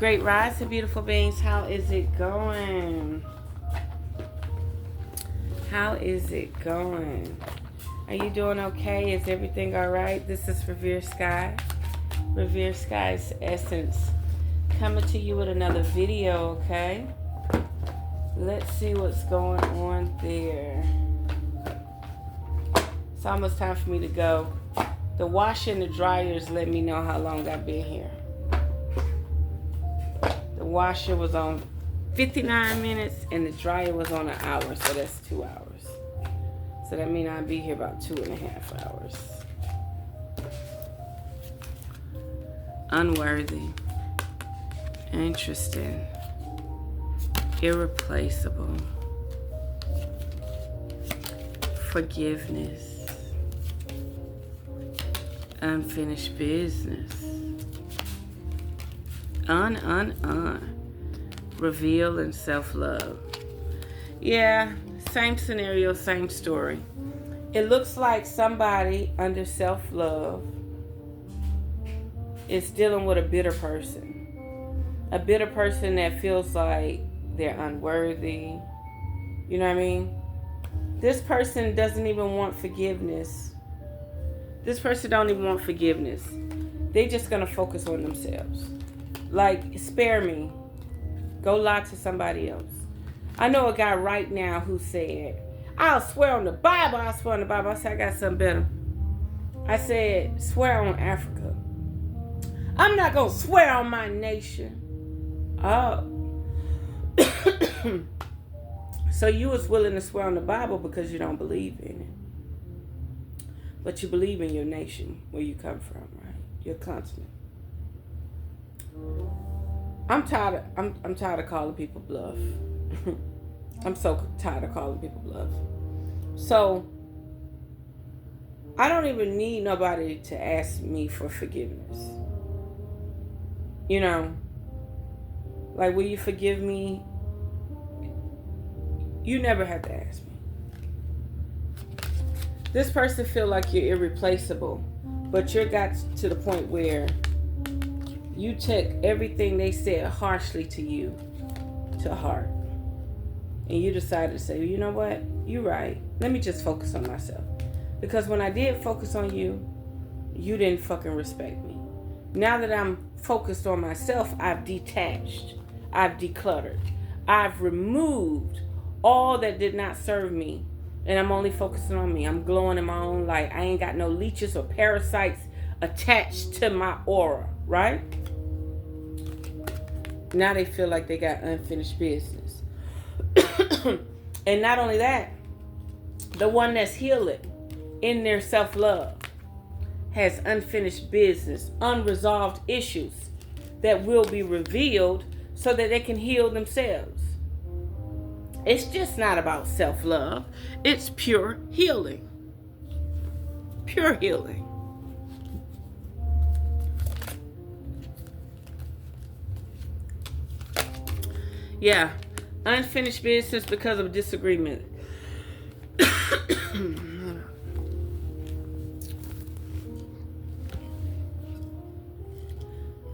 Great rise, beautiful beings. How is it going? How is it going? Are you doing okay? Is everything all right? This is Revere Skye, Revere Skye's Essence, coming to you with another video, okay? Let's see what's going on there. It's almost time for me to go. The washer and the dryers let me know how long I've been here. The washer was on 59 minutes and the dryer was on an hour, so that's 2 hours. So that means I'll be here about 2.5 hours. Unworthy. Interesting. Irreplaceable. Forgiveness. Unfinished business. Reveal and self-love. Yeah, same scenario, same story. It looks like somebody under self-love is dealing with a bitter person. A bitter person that feels like they're unworthy. You know what I mean? This person doesn't even want forgiveness. This person don't even want forgiveness. They just gonna focus on themselves. Like, spare me. Go lie to somebody else. I know a guy right now who said, I'll swear on the Bible, I'll swear on the Bible. I said, I got something better. I said, swear on Africa. I'm not gonna swear on my nation. Oh. So you was willing to swear on the Bible because you don't believe in it. But you believe in your nation, where you come from, right? Your continent. I'm tired of calling people bluff. I'm so tired of calling people bluff. So I don't even need nobody to ask me for forgiveness. You know, like, will you forgive me? You never have to ask me. This person feel like you're irreplaceable, but you got to the point where you took everything they said harshly to you to heart. And you decided to say, well, you know what? You're right. Let me just focus on myself. Because when I did focus on you, you didn't fucking respect me. Now that I'm focused on myself, I've detached. I've decluttered. I've removed all that did not serve me. And I'm only focusing on me. I'm glowing in my own light. I ain't got no leeches or parasites attached to my aura, right? Now they feel like they got unfinished business. And not only that, the one that's healing in their self-love has unfinished business, unresolved issues that will be revealed so that they can heal themselves. It's just not about self-love. It's pure healing. Pure healing. Yeah. Unfinished business because of disagreement.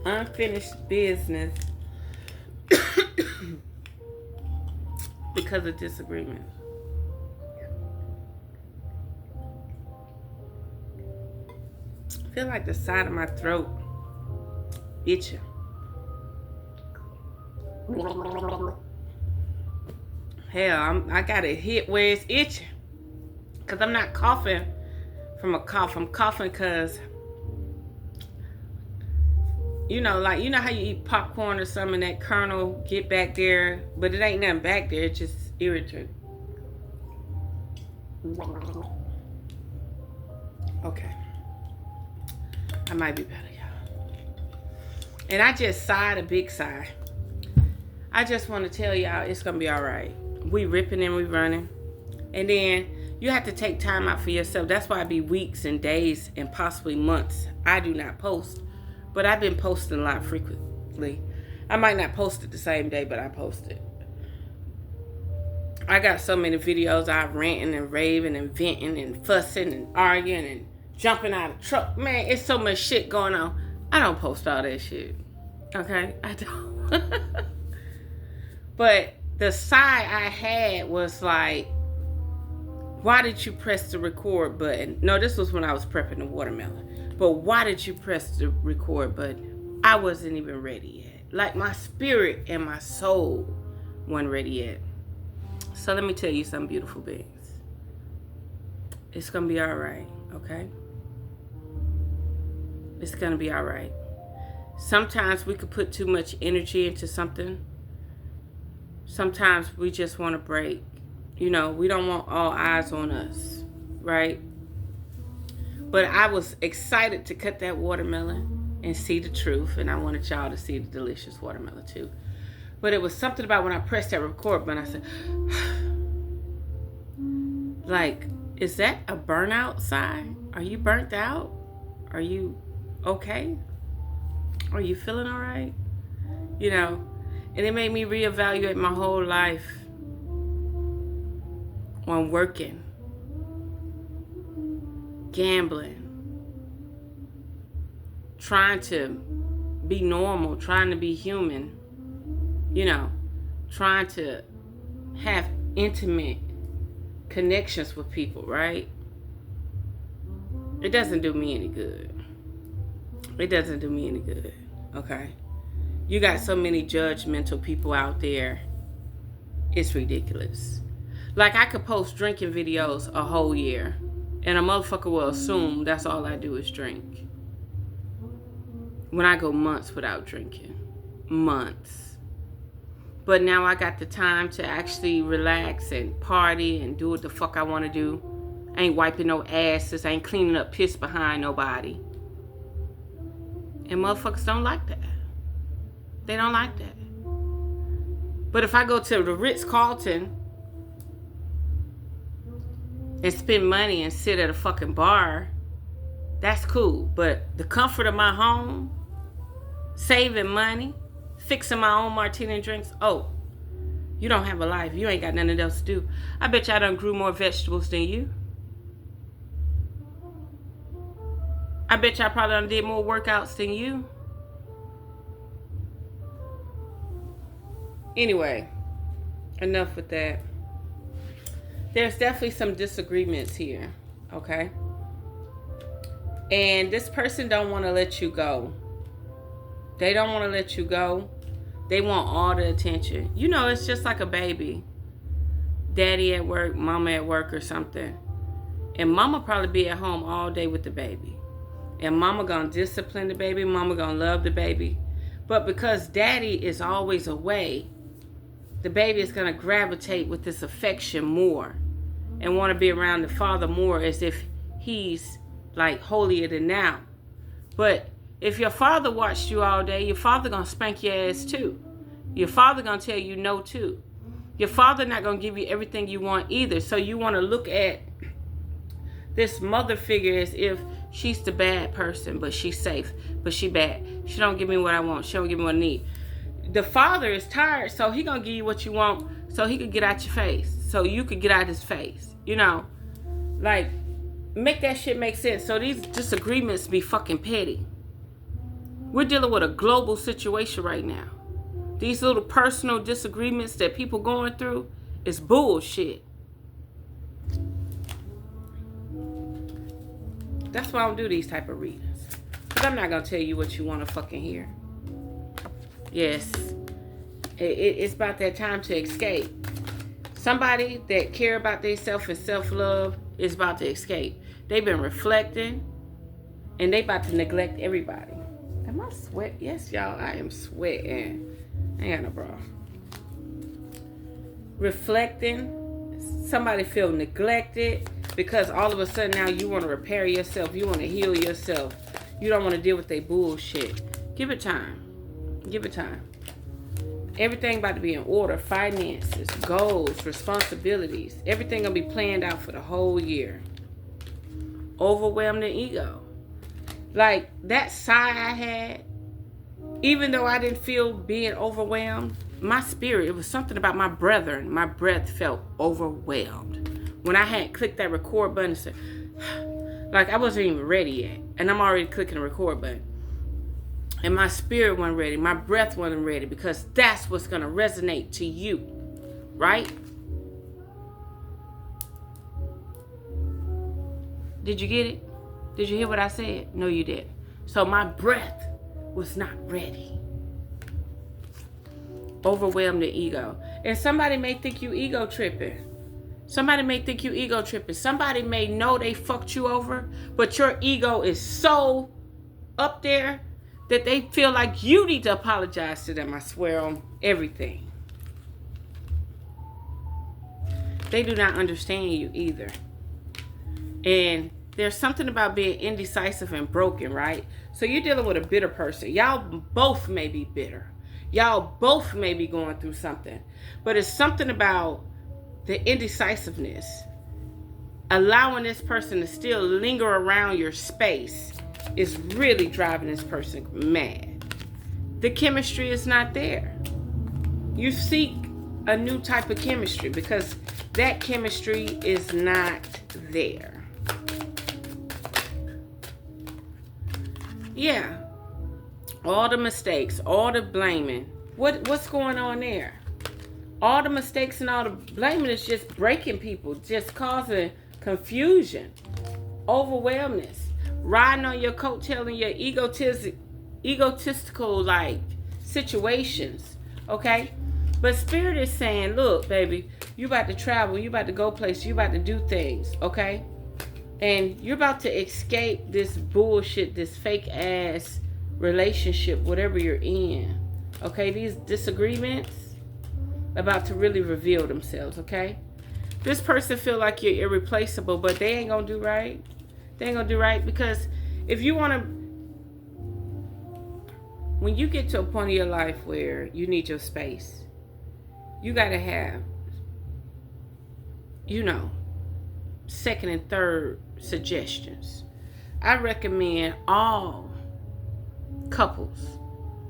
Unfinished business because of disagreement. I feel like the side of my throat itching. Hell, I got it hit where it's itching. Because I'm not coughing from a cough. I'm coughing because, you know how you eat popcorn or something and that kernel get back there, but it ain't nothing back there. It's just irritant. Okay. I might be better, y'all. And I just sighed a big sigh. I just want to tell y'all it's going to be all right. We ripping and we running. And then you have to take time out for yourself. That's why it be weeks and days and possibly months. I do not post. But I've been posting a lot frequently. I might not post it the same day, but I post it. I got so many videos I'm ranting and raving and venting and fussing and arguing and jumping out of truck. Man, it's so much shit going on. I don't post all that shit. Okay, I don't. But the sigh I had was like, why did you press the record button? No, this was when I was prepping the watermelon. But why did you press the record button? I wasn't even ready yet. Like my spirit and my soul weren't ready yet. So let me tell you some beautiful beings. It's going to be all right, okay? It's going to be all right. Sometimes we could put too much energy into something. Sometimes we just want to break. You know, we don't want all eyes on us, right? But I was excited to cut that watermelon and see the truth. And I wanted y'all to see the delicious watermelon too. But it was something about when I pressed that record button, I said, like, is that a burnout sign? Are you burnt out? Are you okay? Are you feeling all right? You know, and it made me reevaluate my whole life on working, gambling, trying to be normal, trying to be human, you know, trying to have intimate connections with people, right? It doesn't do me any good. It doesn't do me any good, okay? You got so many judgmental people out there. It's ridiculous. Like, I could post drinking videos a whole year, and a motherfucker will assume that's all I do is drink. When I go months without drinking. Months. But now I got the time to actually relax and party and do what the fuck I want to do. I ain't wiping no asses. I ain't cleaning up piss behind nobody. And motherfuckers don't like that. They don't like that. But if I go to the Ritz-Carlton and spend money and sit at a fucking bar, that's cool. But the comfort of my home, saving money, fixing my own martini drinks, oh, you don't have a life. You ain't got nothing else to do. I bet you I done grew more vegetables than you. I bet you I probably done did more workouts than you. Anyway, enough with that. There's definitely some disagreements here, okay? And this person don't want to let you go. They don't want to let you go. They want all the attention. You know, it's just like a baby. Daddy at work, mama at work or something. And mama probably be at home all day with the baby. And mama gonna discipline the baby. Mama gonna love the baby. But because daddy is always away, the baby is gonna gravitate with this affection more. And want to be around the father more as if he's like holier than thou. But if your father watched you all day, your father gonna spank your ass too. Your father gonna tell you no too. Your father not gonna give you everything you want either. So you want to look at this mother figure as if she's the bad person, but she's safe, but she bad. She don't give me what I want. She don't give me what I need. The father is tired, so he gonna give you what you want, so he could get out your face, so you could get out his face. You know, like, make that shit make sense. So these disagreements be fucking petty. We're dealing with a global situation right now. These little personal disagreements that people going through is bullshit. That's why I don't do these type of readings. Because I'm not going to tell you what you want to fucking hear. Yes. It's about that time to escape. Somebody that care about themselves and self-love is about to escape. They've been reflecting. And they about to neglect everybody. Am I sweating? Yes, y'all. I am sweating. I ain't got no bra. Reflecting. Somebody feel neglected. Because all of a sudden now you want to repair yourself. You want to heal yourself. You don't want to deal with their bullshit. Give it time. Give it time. Everything about to be in order. Finances, goals, responsibilities. Everything going to be planned out for the whole year. Overwhelmed and ego. Like that sigh I had, even though I didn't feel being overwhelmed, my spirit, it was something about my brethren. My breath felt overwhelmed. When I had clicked that record button and said, like I wasn't even ready yet. And I'm already clicking the record button. And my spirit wasn't ready. My breath wasn't ready, because that's what's going to resonate to you. Right? Did you get it? Did you hear what I said? No, you didn't. So my breath was not ready. Overwhelmed the ego. And somebody may think you ego tripping. Somebody may think you ego tripping. Somebody may know they fucked you over, but your ego is so up there that they feel like you need to apologize to them. I swear on everything. They do not understand you either. And there's something about being indecisive and broken, right? So you're dealing with a bitter person. Y'all both may be bitter. Y'all both may be going through something. But it's something about the indecisiveness, allowing this person to still linger around your space, is really driving this person mad. The chemistry is not there. You seek a new type of chemistry because that chemistry is not there. Yeah. All the mistakes, all the blaming. What's going on there? All the mistakes and all the blaming is just breaking people, just causing confusion, overwhelmness, riding on your coattail in your egotistical like situations, okay? But Spirit is saying, look, baby, you about to travel, you about to go places, you about to do things, okay? And you're about to escape this bullshit, this fake ass relationship, whatever you're in, okay? These disagreements about to really reveal themselves, okay? This person feel like you're irreplaceable, but they ain't gonna do right. They ain't gonna do right, because if you want to, when you get to a point in your life where you need your space, you gotta have, second and third suggestions. I recommend all couples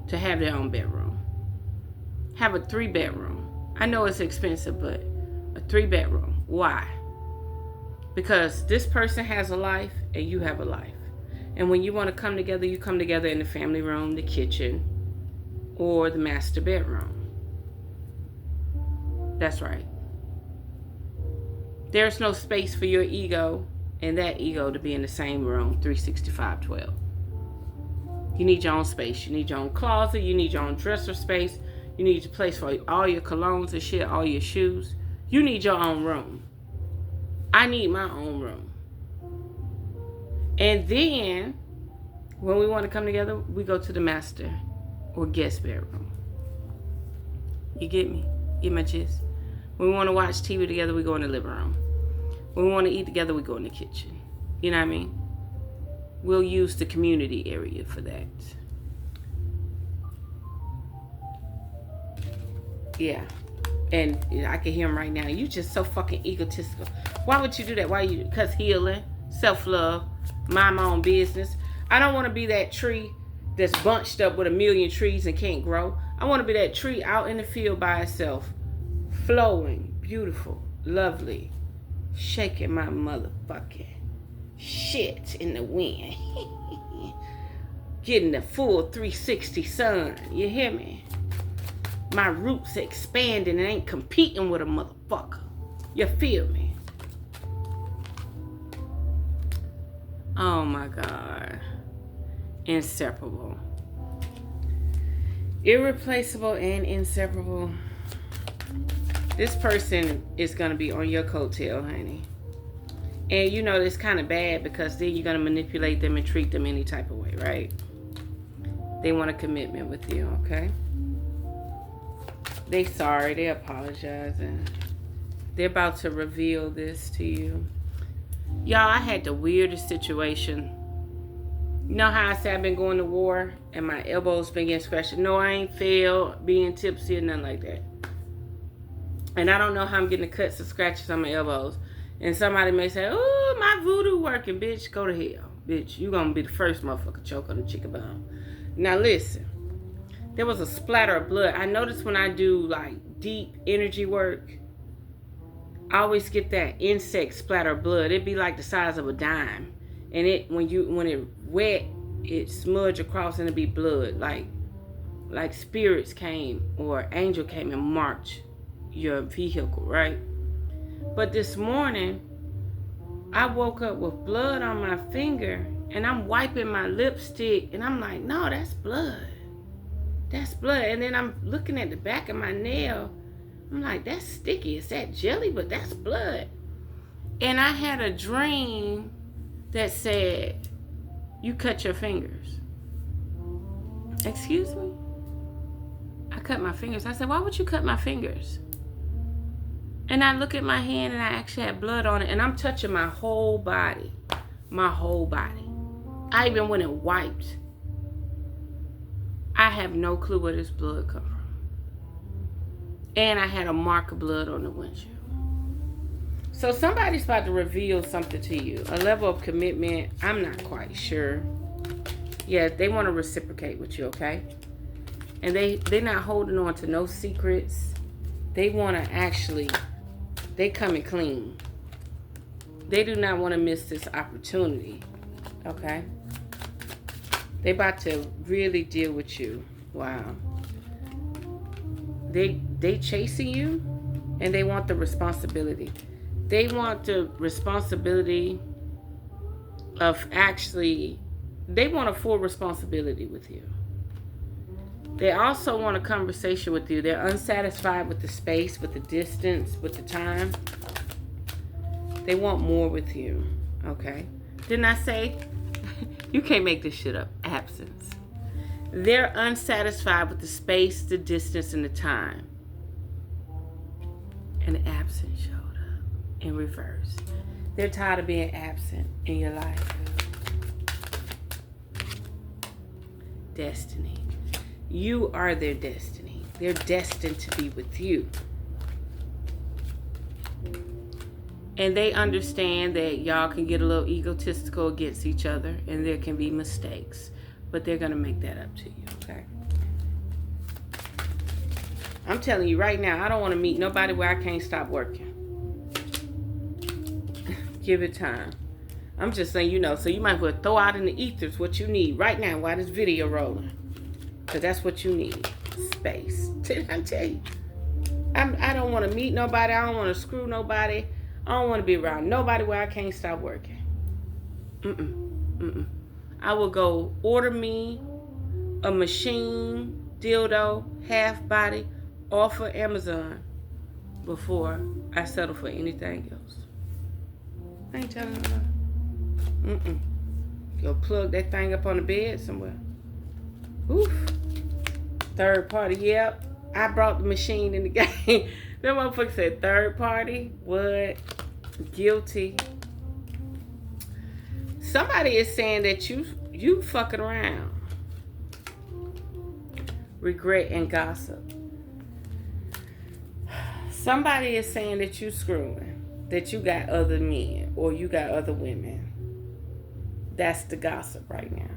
to have their own bedroom. Have a 3-bedroom. I know it's expensive, but a 3-bedroom. Why? Because this person has a life and you have a life. And when you want to come together, you come together in the family room, the kitchen, or the master bedroom. That's right. There's no space for your ego and that ego to be in the same room 365/12. You need your own space. You need your own closet. You need your own dresser space. You need a place for all your colognes and shit, all your shoes. You need your own room. I need my own room. And then, when we want to come together, we go to the master or guest bedroom. You get me? Get my gist? When we want to watch TV together, we go in the living room. When we want to eat together, we go in the kitchen. You know what I mean? We'll use the community area for that. Yeah. And I can hear him right now. You just so fucking egotistical. Why would you do that? Because healing, self-love, mind my own business. I don't want to be that tree that's bunched up with a million trees and can't grow. I want to be that tree out in the field by itself. Flowing, beautiful, lovely. Shaking my motherfucking shit in the wind. Getting the full 360 sun. You hear me? My roots expanding and ain't competing with a motherfucker. You feel me? Oh my God. Inseparable. Irreplaceable and inseparable. This person is going to be on your coattail, honey. And you know it's kind of bad because then you're going to manipulate them and treat them any type of way, right? They want a commitment with you, okay? They sorry, they apologizing. They're about to reveal this to you. Y'all, I had the weirdest situation. You know how I said I've been going to war and my elbows been getting scratched? No, I ain't failed being tipsy or nothing like that. And I don't know how I'm getting the cuts and scratches on my elbows. And somebody may say, oh, my voodoo working, bitch. Go to hell. Bitch, you gonna be the first motherfucker choke on the chicken bone. Now listen. There was a splatter of blood. I noticed when I do like deep energy work, I always get that insect splatter of blood. It'd be like the size of a dime. And when it wet, it smudge across and it'd be blood, like spirits came or angel came and marked your vehicle, right? But this morning, I woke up with blood on my finger and I'm wiping my lipstick and I'm like, no, that's blood. That's blood. And then I'm looking at the back of my nail. I'm like, that's sticky. It's that jelly, but that's blood. And I had a dream that said, you cut your fingers. Excuse me? I cut my fingers. I said, why would you cut my fingers? And I look at my hand and I actually had blood on it. And I'm touching my whole body. My whole body. I even went and wiped. I have no clue where this blood come from. And I had a mark of blood on the windshield. So somebody's about to reveal something to you. A level of commitment. I'm not quite sure. Yeah, they want to reciprocate with you, okay? And they're not holding on to no secrets. They want to actually, they coming clean. They do not want to miss this opportunity, okay? They about to really deal with you. Wow. They chasing you and they want the responsibility. They want the responsibility of actually, they want a full responsibility with you. They also want a conversation with you. They're unsatisfied with the space, with the distance, with the time. They want more with you, okay? Didn't I say, you can't make this shit up, absence. They're unsatisfied with the space, the distance, and the time. And the absence showed up in reverse. They're tired of being absent in your life. Destiny. You are their destiny. They're destined to be with you. And they understand that y'all can get a little egotistical against each other and there can be mistakes. But they're going to make that up to you, okay? I'm telling you right now, I don't want to meet nobody where I can't stop working. Give it time. I'm just saying, you know, so you might as well throw out in the ethers what you need right now while this video rolling. Because that's what you need. Space. Did I tell you? I don't want to meet nobody. I don't want to screw nobody. I don't want to be around nobody where I can't stop working. I will go order me a machine, dildo, half body off of Amazon before I settle for anything else. I ain't telling nobody. Go plug that thing up on the bed somewhere. Oof. Third party, yep. I brought the machine in the game. That motherfucker said third party. What? Guilty. Somebody is saying that you fucking around. Regret and gossip. Somebody is saying that you screwing. That you got other men or you got other women. That's the gossip right now.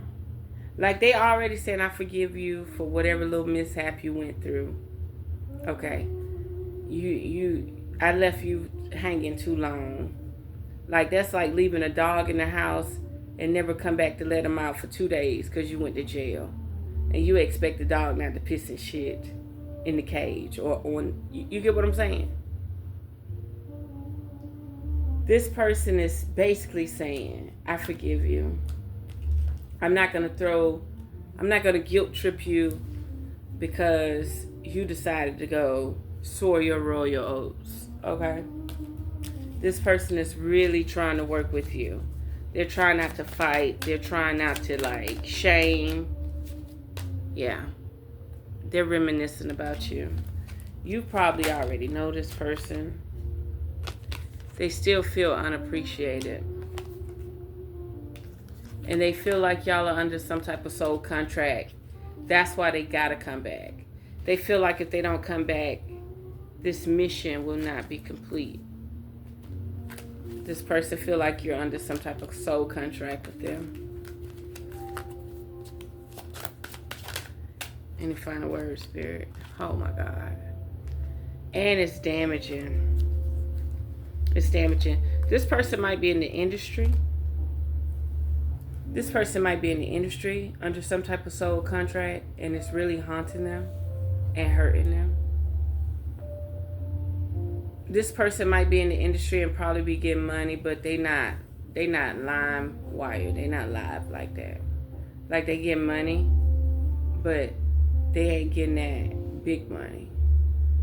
Like they already saying, I forgive you for whatever little mishap you went through. Okay. I left you hanging too long. Like that's like leaving a dog in the house and never come back to let him out for 2 days because you went to jail. And you expect the dog not to piss and shit in the cage or on, you get what I'm saying? This person is basically saying, I forgive you. I'm not going to guilt trip you because you decided to go soar your royal oats, okay? This person is really trying to work with you. They're trying not to fight. They're trying not to, like, shame. Yeah. They're reminiscing about you. You probably already know this person. They still feel unappreciated. And they feel like y'all are under some type of soul contract. That's why they gotta come back. They feel like if they don't come back, this mission will not be complete. This person feel like you're under some type of soul contract with them. Any final words, Spirit? Oh my God. And it's damaging. It's damaging. This person might be in the industry. This person might be in the industry under some type of soul contract, and it's really haunting them and hurting them. This person might be in the industry and probably be getting money, but they not lime wire. They not live like that. Like they get money, but they ain't getting that big money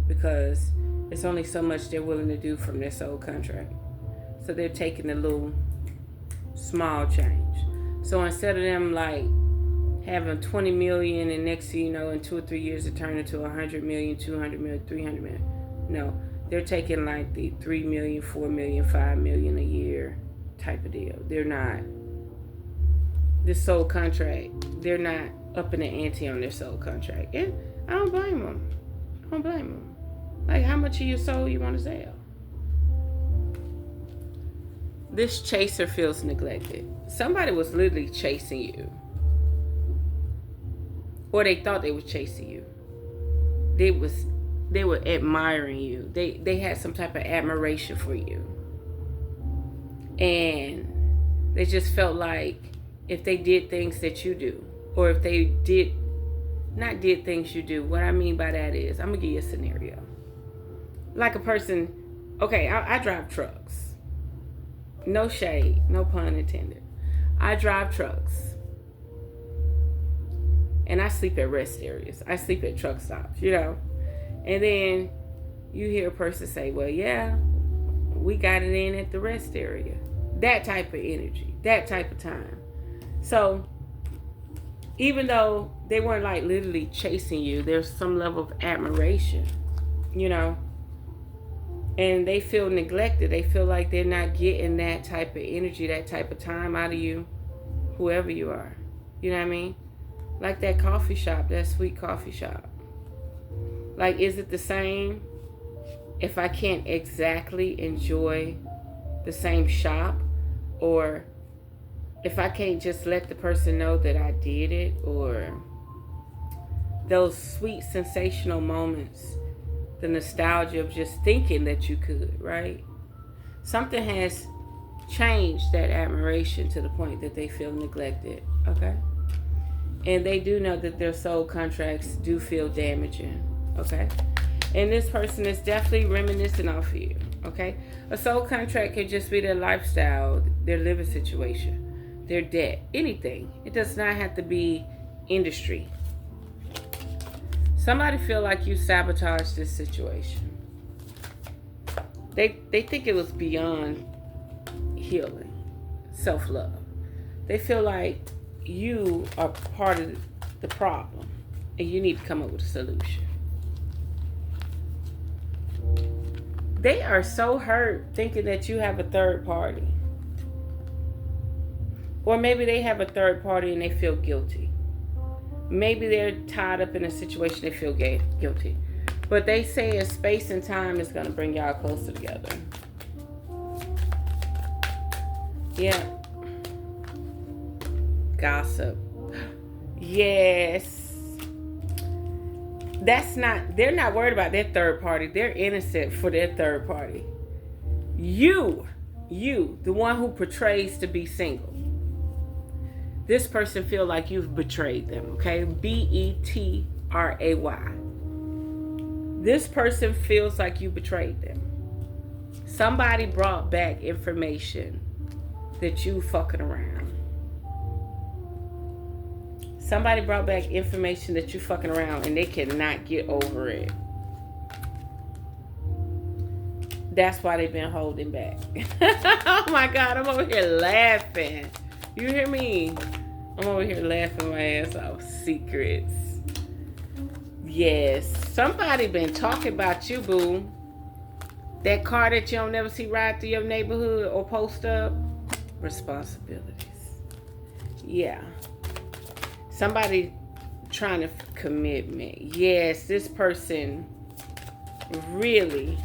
because it's only so much they're willing to do from their soul contract. So they're taking a little small change. So instead of them like having 20 million and next thing you know in 2 or 3 years it turn into 100 million, 200 million, 300 million. No, they're taking like the 3 million, 4 million, 5 million a year type of deal. They're not, this soul contract, they're not upping the ante on their soul contract. And I don't blame them. I don't blame them. Like, how much of your soul you want to sell? This chaser feels neglected. Somebody was literally chasing you. Or they thought they were chasing you. They were admiring you. They had some type of admiration for you. And they just felt like if they did things that you do, or if they did things you do, what I mean by that is, I'm going to give you a scenario. Like a person, okay, I drive trucks. No shade, no pun intended. I drive trucks. And I sleep at rest areas. I sleep at truck stops, you know. And then you hear a person say, well, yeah, we got it in at the rest area. That type of energy, that type of time. So even though they weren't like literally chasing you, there's some level of admiration, you know. And they feel neglected. They feel like they're not getting that type of energy, that type of time out of you, whoever you are. You know what I mean? Like that coffee shop, that sweet coffee shop. Like, is it the same if I can't exactly enjoy the same shop? Or if I can't just let the person know that I did it? Or those sweet, sensational moments, the nostalgia of just thinking that you could, right? Something has changed that admiration to the point that they feel neglected, okay? And they do know that their soul contracts do feel damaging, okay? And this person is definitely reminiscing off of you, okay? A soul contract can just be their lifestyle, their living situation, their debt, anything. It does not have to be industry. Somebody feel like you sabotaged this situation. They think it was beyond healing, self-love. They feel like you are part of the problem and you need to come up with a solution. They are so hurt thinking that you have a third party. Or maybe they have a third party and they feel guilty. Maybe they're tied up in a situation they feel guilty. But they say space and time is going to bring y'all closer together. Yeah. Gossip. Yes. They're not worried about their third party. They're innocent for their third party. You, the one who portrays to be single. This person feel like you've betrayed them, okay? Betray. This person feels like you betrayed them. Somebody brought back information that you fucking around. Somebody brought back information that you fucking around and they cannot get over it. That's why they've been holding back. Oh my God, I'm over here laughing. You hear me? I'm over here laughing my ass off. Secrets. Yes. Somebody been talking about you, boo. That car that you don't never see ride through your neighborhood or post up. Responsibilities. Yeah. Somebody trying to commitment. Yes, this person really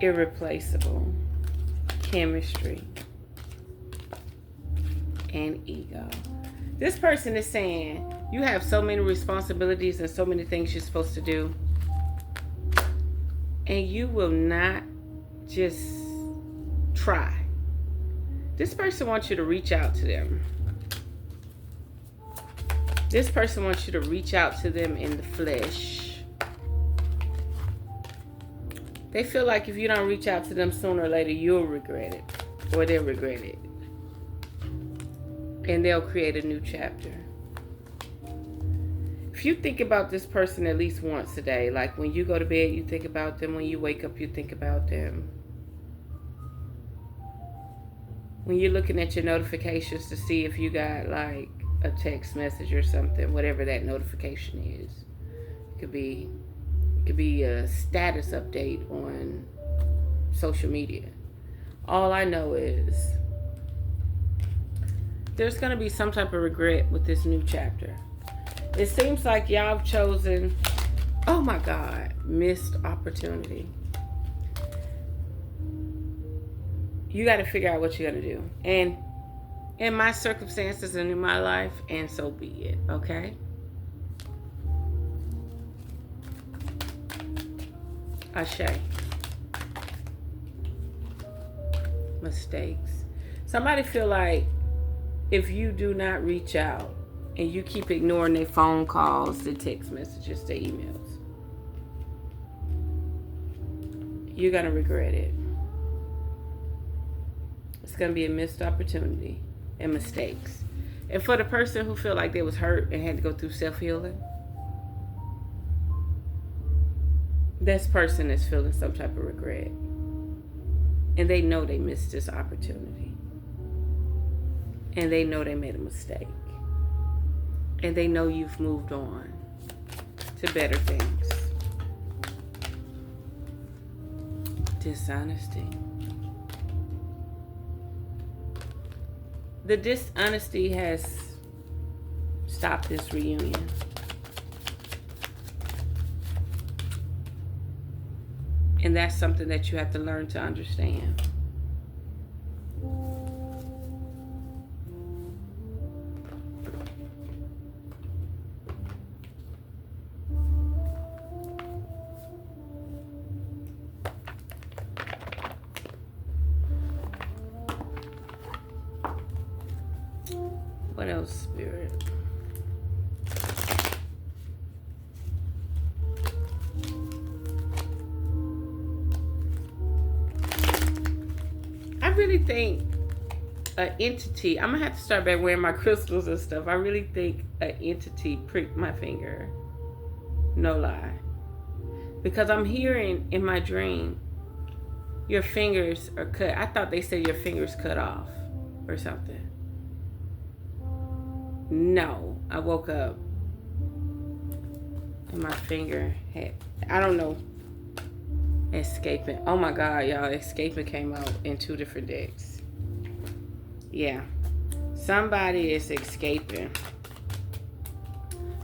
irreplaceable. Chemistry and ego. This person is saying you have so many responsibilities and so many things you're supposed to do, and you will not just try. This person wants you to reach out to them. This person wants you to reach out to them in the flesh. They feel like if you don't reach out to them sooner or later, you'll regret it. Or they'll regret it. And they'll create a new chapter. If you think about this person at least once a day, like when you go to bed, you think about them. When you wake up, you think about them. When you're looking at your notifications to see if you got like a text message or something, whatever that notification is. It could be a status update on social media. All I know is there's going to be some type of regret with this new chapter. It seems like y'all have chosen, oh my God, missed opportunity. You got to figure out what you're going to do. And in my circumstances and in my life, and so be it, okay? Ashe. Mistakes. Somebody feel like if you do not reach out and you keep ignoring their phone calls, their text messages, their emails, you're going to regret it. It's going to be a missed opportunity and mistakes. And for the person who feel like they was hurt and had to go through self-healing, this person is feeling some type of regret. And they know they missed this opportunity. And they know they made a mistake. And they know you've moved on to better things. Dishonesty. The dishonesty has stopped this reunion. And that's something that you have to learn to understand. What else, Spirit? I really think an entity, I'm going to have to start back wearing my crystals and stuff. I really think an entity pricked my finger. No lie. Because I'm hearing in my dream, your fingers are cut. I thought they said your fingers cut off or something. No, I woke up and my finger had, I don't know, escaping. Oh my God, y'all, escaping came out in 2 different decks. Yeah, somebody is escaping.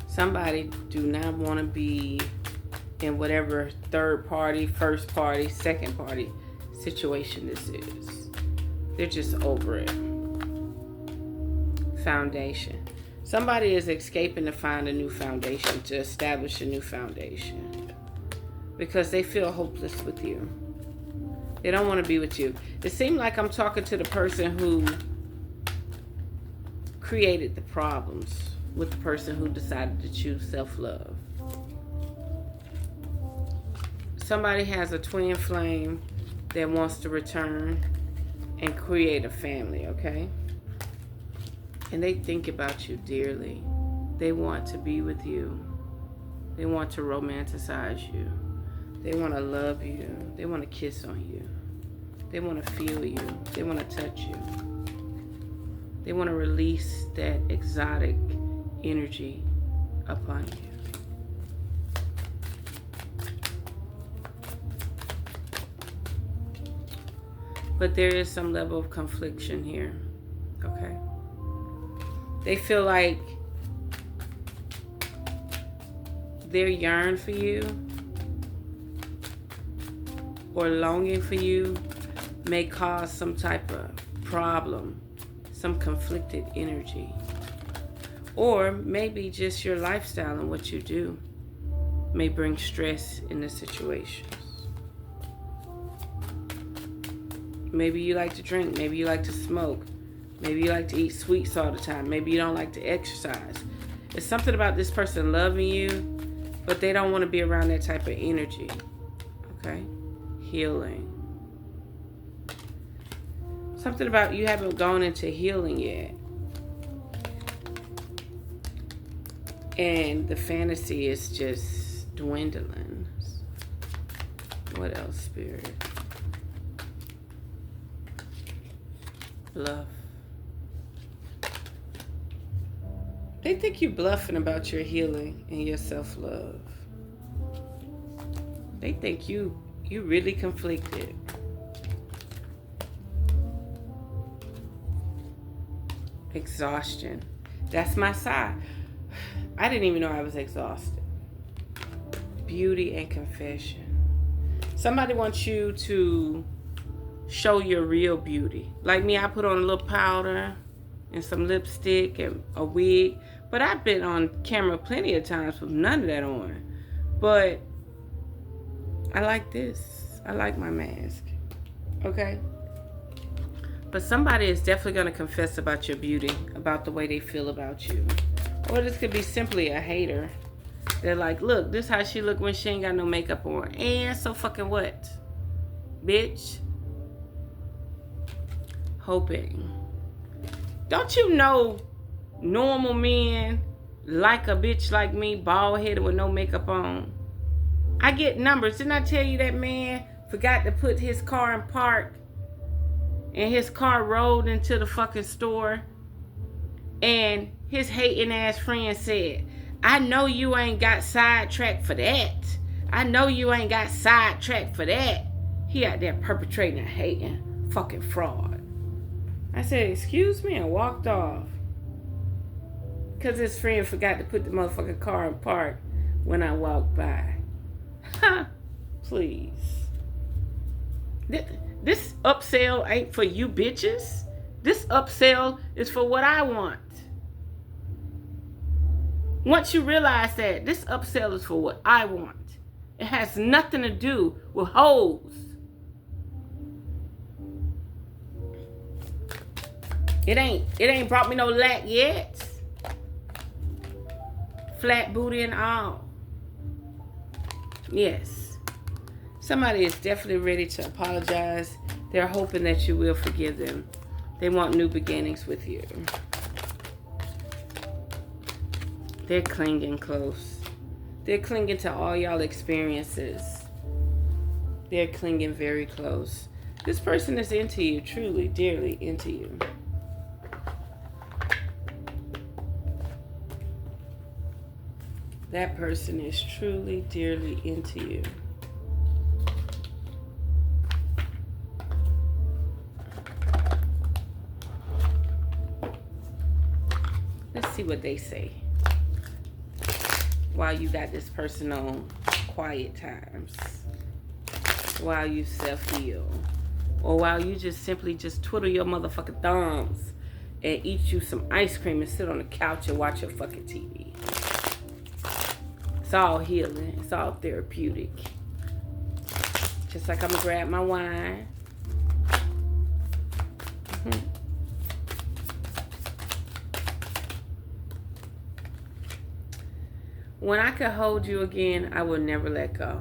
Somebody do not want to be in whatever third party, first party, second party situation this is. They're just over it. Foundation. Somebody is escaping to find a new foundation, to establish a new foundation. Because they feel hopeless with you. They don't want to be with you. It seemed like I'm talking to the person who created the problems with the person who decided to choose self-love. Somebody has a twin flame that wants to return and create a family, okay? And they think about you dearly. They want to be with you. They want to romanticize you. They want to love you. They want to kiss on you. They want to feel you. They want to touch you. They want to release that exotic energy upon you. But there is some level of confliction here, okay? They feel like their yearn for you or longing for you may cause some type of problem, some conflicted energy. Or maybe just your lifestyle and what you do may bring stress in the situations. Maybe you like to drink. Maybe you like to smoke. Maybe you like to eat sweets all the time. Maybe you don't like to exercise. It's something about this person loving you, but they don't want to be around that type of energy. Okay? Healing. Something about you haven't gone into healing yet. And the fantasy is just dwindling. What else, Spirit? Bluff. They think you're bluffing about your healing and your self-love. They think you really conflicted. Exhaustion. That's my side. I didn't even know I was exhausted. Beauty and confession. Somebody wants you to show your real beauty. Like me, I put on a little powder and some lipstick and a wig. But I've been on camera plenty of times with none of that on. But I like this. I like my mask. Okay? But somebody is definitely going to confess about your beauty, about the way they feel about you. Or this could be simply a hater. They're like, look, this how she look when she ain't got no makeup on. And so fucking what? Bitch. Hoping. Don't you know normal men like a bitch like me, bald headed with no makeup on? I get numbers. Didn't I tell you that man forgot to put his car in park and his car rolled into the fucking store and his hating ass friend said, I know you ain't got sidetracked for that. I know you ain't got sidetracked for that. He out there perpetrating a hating fucking fraud. I said, excuse me, and walked off. Because his friend forgot to put the motherfucking car in park when I walked by. Ha! Please. This upsell ain't for you bitches. This upsell is for what I want. Once you realize that, this upsell is for what I want. It has nothing to do with hoes. It ain't brought me no lack yet. Flat booty and all. Yes. Somebody is definitely ready to apologize. They're hoping that you will forgive them. They want new beginnings with you. They're clinging close. They're clinging to all y'all experiences. They're clinging very close. This person is into you, truly, dearly into you. That person is truly, dearly into you. Let's see what they say. While you got this person on quiet times. While you self-heal. Or while you just simply just twiddle your motherfucking thumbs and eat you some ice cream and sit on the couch and watch your fucking TV. It's all healing. It's all therapeutic. Just like I'm gonna grab my wine. When I could hold you again, I will never let go.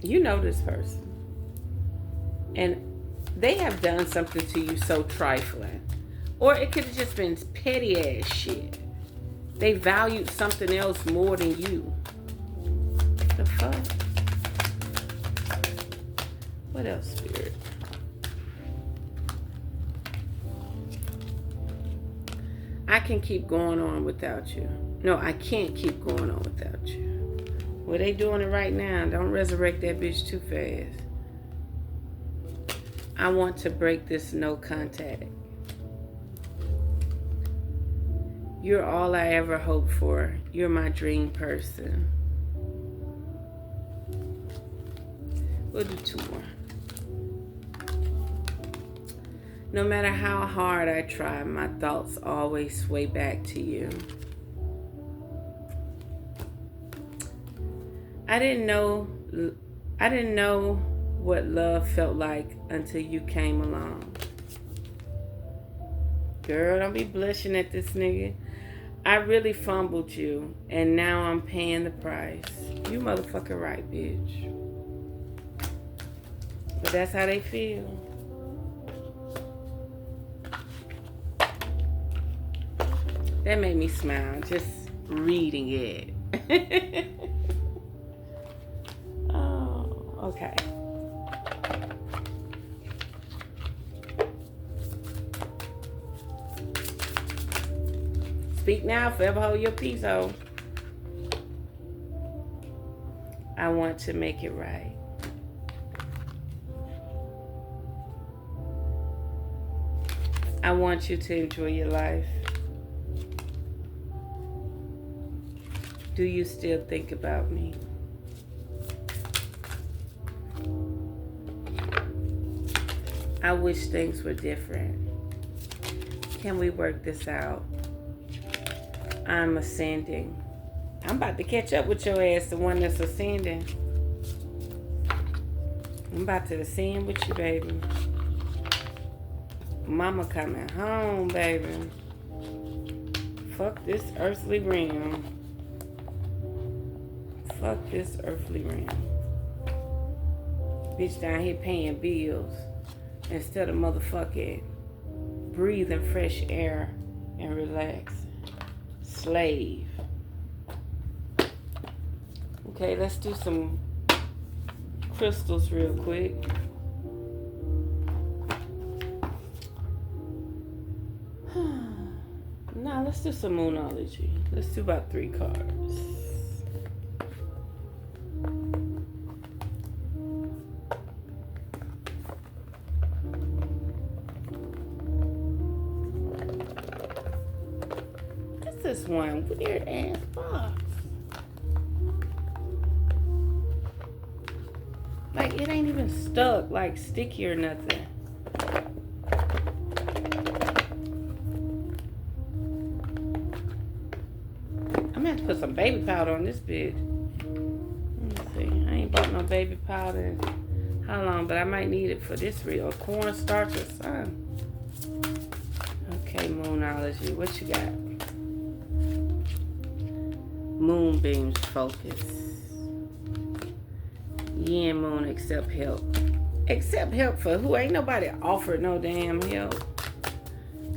You know this person. And they have done something to you so trifling. Or it could have just been petty ass shit. They valued something else more than you. The fuck? What else, Spirit? I can keep going on without you. No, I can't keep going on without you. Well, they doing it right now. Don't resurrect that bitch too fast. I want to break this no contact. You're all I ever hoped for. You're my dream person. We'll do two more. No matter how hard I try, my thoughts always sway back to you. I didn't know what love felt like until you came along. Girl, don't be blushing at this nigga. I really fumbled you, and now I'm paying the price. You motherfucker right, bitch. But that's how they feel. That made me smile just reading it. Oh, okay. Speak now, forever hold your peace, ho. I want to make it right. I want you to enjoy your life. Do you still think about me? I wish things were different. Can we work this out? I'm ascending. I'm about to catch up with your ass, the one that's ascending. I'm about to ascend with you, baby. Mama coming home, baby. Fuck this earthly realm. Fuck this earthly realm. Bitch down here paying bills instead of motherfucking breathing fresh air and relaxing. Slave. Okay, let's do some crystals real quick. Now let's do some moonology. Let's do about 3 cards. What's this one? Weird ass box. Like it ain't even stuck, like sticky or nothing. I'm gonna have to put some baby powder on this bitch. Let me see. I ain't bought no baby powder in how long, but I might need it for this real cornstarch or something. Okay, moonology. What you got? Moonbeams focus. Yin moon accept help. Accept help for who? Ain't nobody offered no damn help.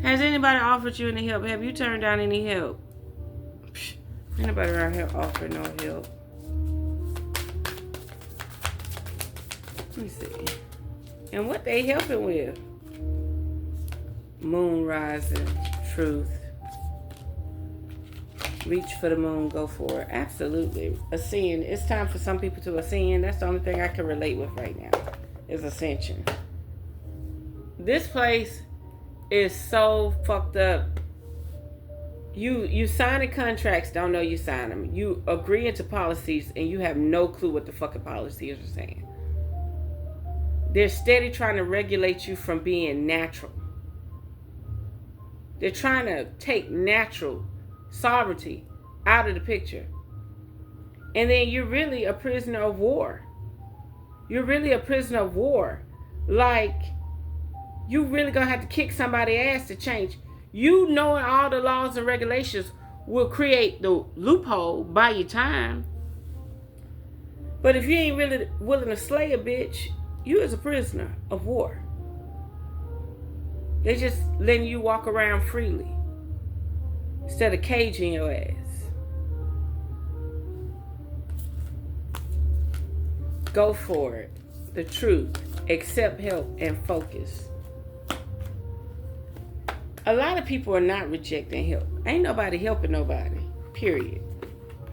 Has anybody offered you any help? Have you turned down any help? Psh, ain't nobody around here offering no help. Let me see. And what they helping with? Moon rising. Truth. Reach for the moon, go for it. Absolutely. Ascend. It's time for some people to ascend. That's the only thing I can relate with right now is ascension. This place is so fucked up. You signing contracts, don't know you sign them. You agreeing to policies and you have no clue what the fucking policies are saying. They're steady trying to regulate you from being natural. They're trying to take natural sovereignty out of the picture. And then you're really a prisoner of war. You're really a prisoner of war. Like, you really gonna have to kick somebody's ass to change. You knowing all the laws and regulations will create the loophole, buy you time. But if you ain't really willing to slay a bitch, you is a prisoner of war. They just letting you walk around freely instead of caging your ass. Go for it. The truth. Accept help and focus. A lot of people are not rejecting help. Ain't nobody helping nobody. Period.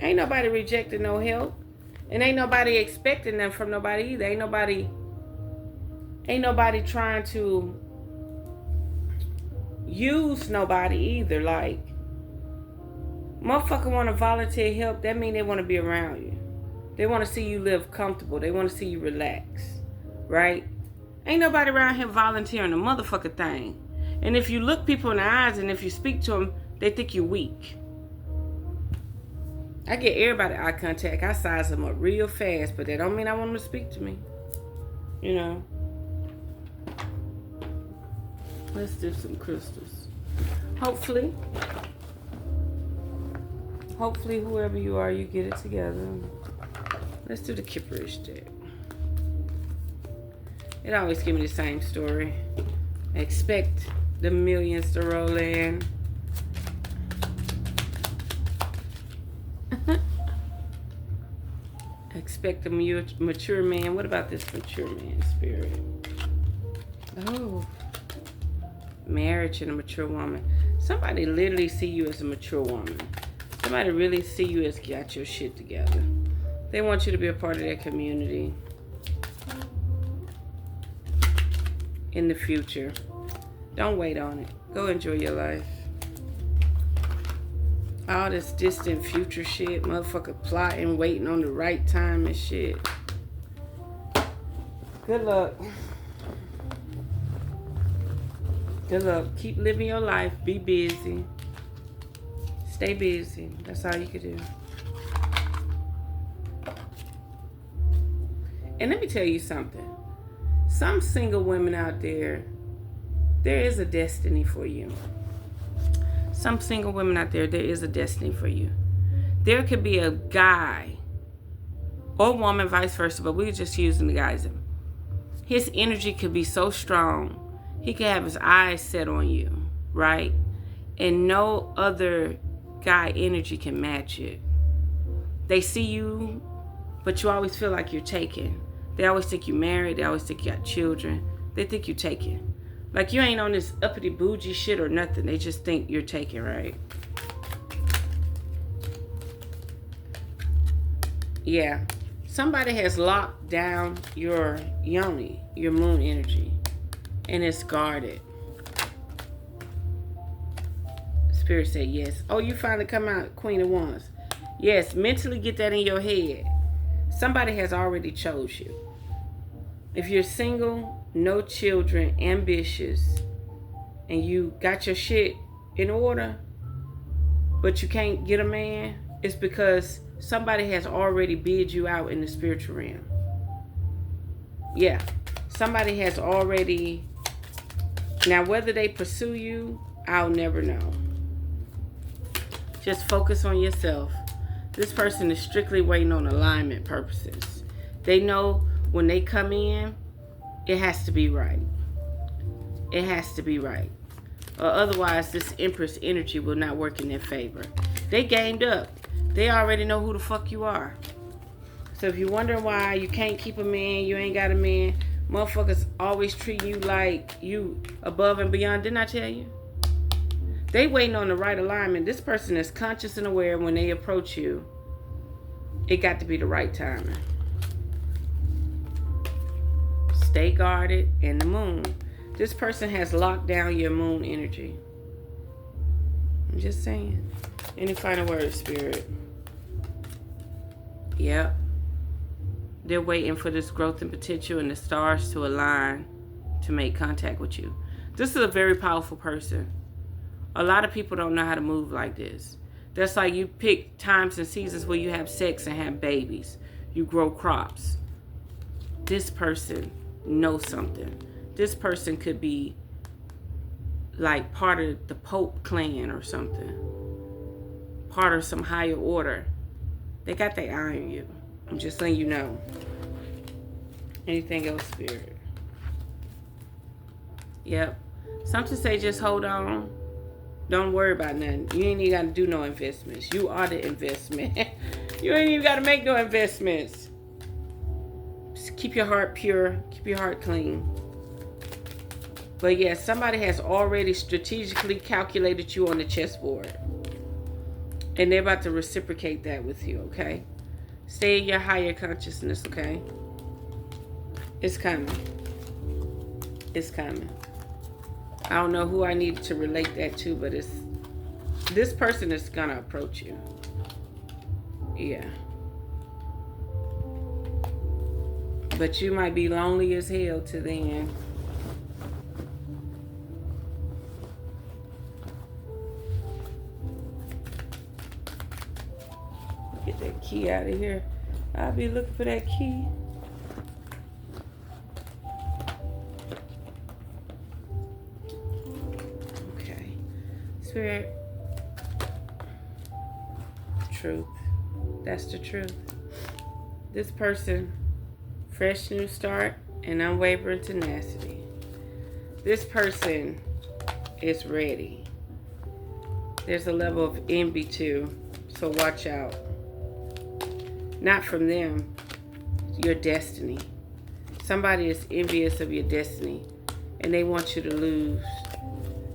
Ain't nobody rejecting no help. And ain't nobody expecting them from nobody either. Ain't nobody trying to use nobody either. Like, motherfucker want to volunteer help, that mean they want to be around you. They want to see you live comfortable. They want to see you relax. Right? Ain't nobody around here volunteering a motherfucker thing. And if you look people in the eyes and if you speak to them, they think you're weak. I get everybody eye contact. I size them up real fast, but that don't mean I want them to speak to me. You know? Let's do some crystals. Hopefully, whoever you are, you get it together. Let's do the Kipperish deck. It always gives me the same story. Expect the millions to roll in. Expect a mature man. What about this mature man spirit? Oh, marriage and a mature woman. Somebody literally see you as a mature woman. Somebody really see you as got your shit together. They want you to be a part of their community in the future. Don't wait on it. Go enjoy your life. All this distant future shit, motherfucker plotting, waiting on the right time and shit. Good luck. Good luck. Keep living your life. Be busy. Stay busy. That's all you can do. And let me tell you something. Some single women out there, there is a destiny for you. Some single women out there, there is a destiny for you. There could be a guy or woman, vice versa, but we're just using the guys. His energy could be so strong. He could have his eyes set on you, right? And no other guy energy can match it. They see you, but you always feel like you're taken. They always think you're married. They always think you got children. They think you're taken. Like you ain't on this uppity bougie shit or nothing. They just think you're taken, right? Yeah. Somebody has locked down your yoni, your moon energy, and it's guarded. Spirit said yes. Oh, you finally come out, Queen of Wands. Yes, mentally get that in your head. Somebody has already chose you. If you're single, no children, ambitious, and you got your shit in order, but you can't get a man, it's because somebody has already bid you out in the spiritual realm. Yeah. Somebody has already... Now, whether they pursue you, I'll never know. Just focus on yourself. This person is strictly waiting on alignment purposes. They know when they come in, it has to be right. It has to be right. Or otherwise, this Empress energy will not work in their favor. They gamed up. They already know who the fuck you are. So if you're wondering why you can't keep a man, you ain't got a man, motherfuckers always treat you like you above and beyond. Didn't I tell you? They waiting on the right alignment. This person is conscious and aware when they approach you. It got to be the right timing. Stay guarded in the moon. This person has locked down your moon energy. I'm just saying. Any final words, Spirit? Yep. They're waiting for this growth and potential and the stars to align to make contact with you. This is a very powerful person. A lot of people don't know how to move like this. That's like you pick times and seasons where you have sex and have babies. You grow crops. This person knows something. This person could be like part of the Pope clan or something. Part of some higher order. They got their eye on you. I'm just letting you know. Anything else, Spirit? Yep. Something say just hold on. Don't worry about nothing. You ain't even got to do no investments. You are the investment. You ain't even got to make no investments. Just keep your heart pure. Keep your heart clean. But yeah, somebody has already strategically calculated you on the chessboard. And they're about to reciprocate that with you, okay? Stay in your higher consciousness, okay? It's coming. It's coming. I don't know who I need to relate that to, but it's... This person is going to approach you. Yeah. But you might be lonely as hell to the end. Get that key out of here. I'll be looking for that key. Spirit. Truth. That's the truth. This person, fresh new start and unwavering tenacity. This person is ready. There's a level of envy too, so watch out. Not from them, your destiny. Somebody is envious of your destiny and they want you to lose.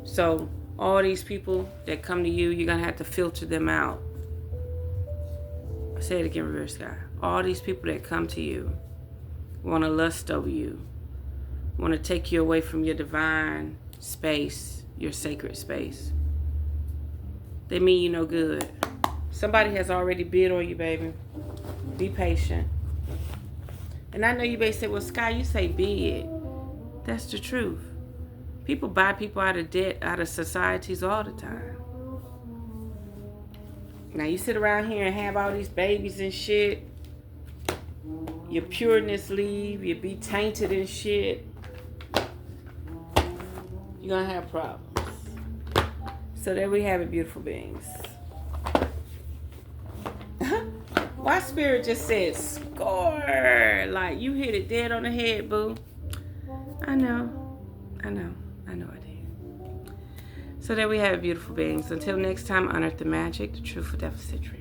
So all these people that come to you, you're going to have to filter them out. I'll say it again, Revere Skye. All these people that come to you want to lust over you, want to take you away from your divine space, your sacred space. They mean you no good. Somebody has already bid on you, baby. Be patient. And I know you may say, well, Skye, you say bid. That's the truth. People buy people out of debt, out of societies all the time. Now you sit around here and have all these babies and shit. Your pureness leave. You be tainted and shit. You're going to have problems. So there we have it, beautiful beings. Why Spirit just said score? Like you hit it dead on the head, boo. I know I did. So there we have it, beautiful beings. Until next time, unearth the magic, the truth, for deficit tree.